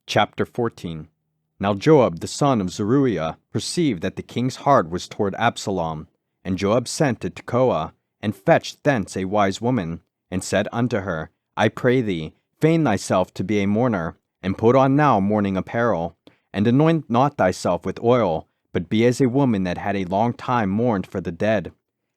Chapter 14. Now Joab the son of Zeruiah perceived that the king's heart was toward Absalom. And Joab sent to Tekoa, and fetched thence a wise woman, and said unto her, I pray thee, feign thyself to be a mourner, and put on now mourning apparel, and anoint not thyself with oil, but be as a woman that had a long time mourned for the dead.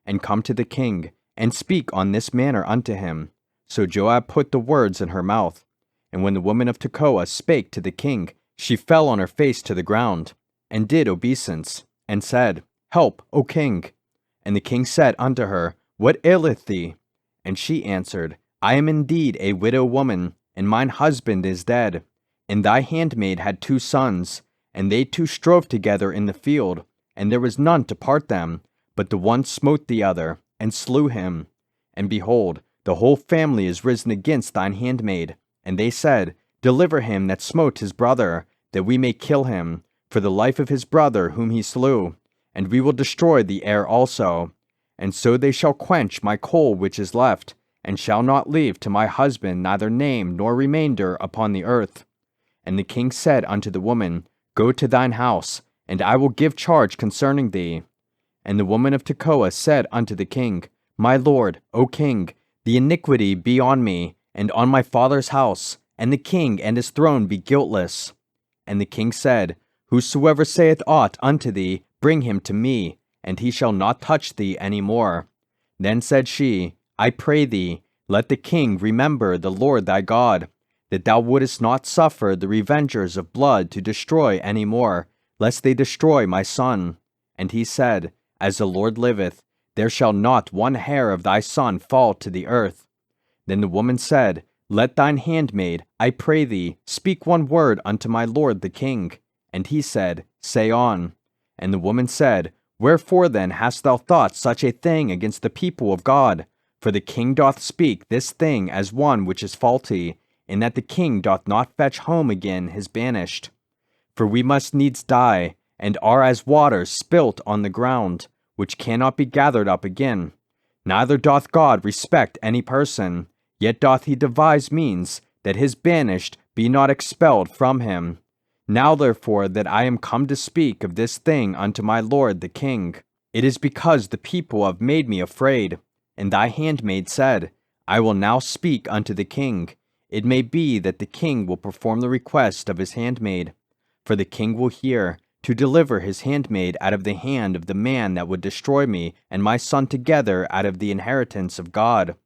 And come to the king, and speak on this manner unto him. So Joab put the words in her mouth. And when the woman of Tekoa spake to the king, she fell on her face to the ground, and did obeisance, and said, Help, O king. And the king said unto her, What aileth thee? And she answered, I am indeed a widow woman, and mine husband is dead. And thy handmaid had 2 sons, and they 2 strove together in the field, and there was none to part them, but the one smote the other, and slew him. And behold, the whole family is risen against thine handmaid. And they said, Deliver him that smote his brother, that we may kill him, for the life of his brother whom he slew, and we will destroy the heir also. And so they shall quench my coal which is left, and shall not leave to my husband neither name nor remainder upon the earth. And the king said unto the woman, Go to thine house, and I will give charge concerning thee. And the woman of Tekoa said unto the king, My lord, O king, the iniquity be on me, and on my father's house, and the king and his throne be guiltless. And the king said, Whosoever saith aught unto thee, bring him to me, and he shall not touch thee any more. Then said she, I pray thee, let the king remember the Lord thy God, that thou wouldest not suffer the revengers of blood to destroy any more, lest they destroy my son. And he said, As the Lord liveth, there shall not one hair of thy son fall to the earth. Then the woman said, Let thine handmaid, I pray thee, speak one word unto my lord the king. And he said, Say on. And the woman said, Wherefore then hast thou thought such a thing against the people of God? For the king doth speak this thing as one which is faulty, in that the king doth not fetch home again his banished. For we must needs die, and are as waters spilt on the ground, which cannot be gathered up again. Neither doth God respect any person, yet doth he devise means that his banished be not expelled from him. Now therefore that I am come to speak of this thing unto my lord the king, it is because the people have made me afraid. And thy handmaid said, I will now speak unto the king. It may be that the king will perform the request of his handmaid. For the king will hear, to deliver his handmaid out of the hand of the man that would destroy me and my son together out of the inheritance of God.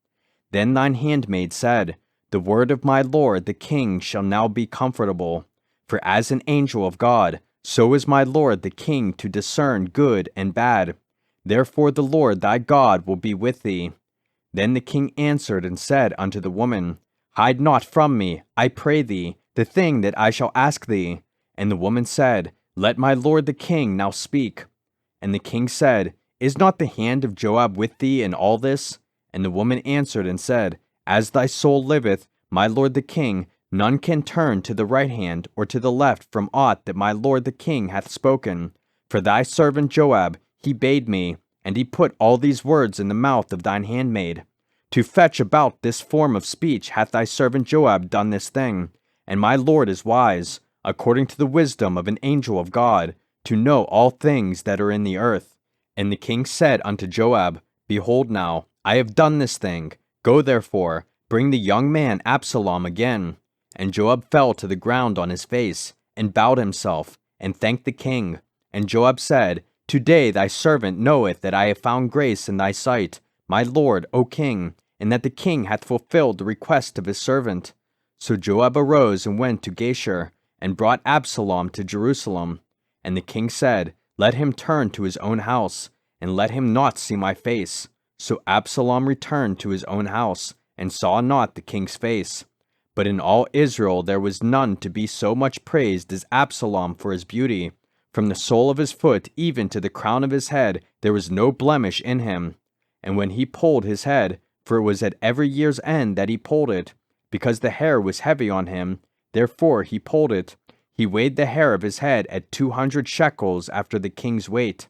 Then thine handmaid said, The word of my lord the king shall now be comfortable. For as an angel of God, so is my lord the king to discern good and bad. Therefore the Lord thy God will be with thee. Then the king answered and said unto the woman, Hide not from me, I pray thee, the thing that I shall ask thee. And the woman said, Let my lord the king now speak. And the king said, Is not the hand of Joab with thee in all this? And the woman answered and said, As thy soul liveth, my lord the king, none can turn to the right hand or to the left from aught that my lord the king hath spoken. For thy servant Joab, he bade me, and he put all these words in the mouth of thine handmaid. To fetch about this form of speech hath thy servant Joab done this thing. And my lord is wise, according to the wisdom of an angel of God, to know all things that are in the earth. And the king said unto Joab, Behold now, I have done this thing. Go therefore, bring the young man Absalom again. And Joab fell to the ground on his face, and bowed himself, and thanked the king. And Joab said, Today thy servant knoweth that I have found grace in thy sight, my lord, O king, and that the king hath fulfilled the request of his servant. So Joab arose and went to Geshur, and brought Absalom to Jerusalem. And the king said, Let him turn to his own house, and let him not see my face. So Absalom returned to his own house, and saw not the king's face. But in all Israel there was none to be so much praised as Absalom for his beauty. From the sole of his foot even to the crown of his head there was no blemish in him. And when he polled his head, for it was at every year's end that he polled it, because the hair was heavy on him, therefore he polled it, he weighed the hair of his head at 200 shekels after the king's weight.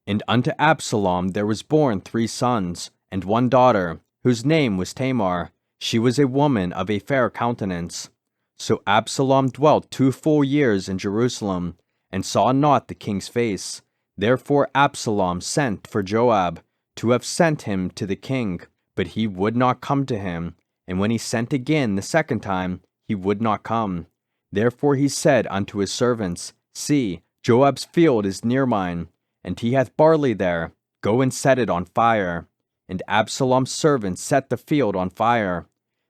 And unto Absalom there was born 3 sons, and 1 daughter, whose name was Tamar. She was a woman of a fair countenance. So Absalom dwelt 2 full years in Jerusalem, and saw not the king's face. Therefore Absalom sent for Joab, to have sent him to the king. But he would not come to him, and when he sent again the second time, he would not come. Therefore he said unto his servants, See, Joab's field is near mine, and he hath barley there. Go and set it on fire. And Absalom's servants set the field on fire.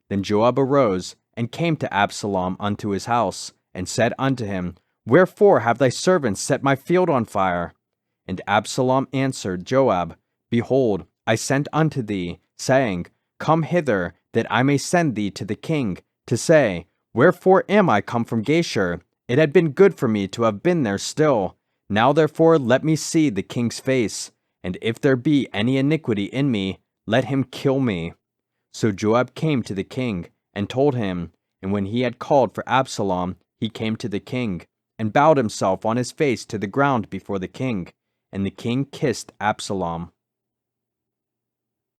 Then Joab arose, and came to Absalom unto his house, and said unto him, Wherefore have thy servants set my field on fire? And Absalom answered Joab, Behold, I sent unto thee, saying, Come hither, that I may send thee to the king, to say, Wherefore am I come from Geshur? It had been good for me to have been there still. Now therefore let me see the king's face, and if there be any iniquity in me, let him kill me. So Joab came to the king, and told him, and when he had called for Absalom, he came to the king, and bowed himself on his face to the ground before the king, and the king kissed Absalom.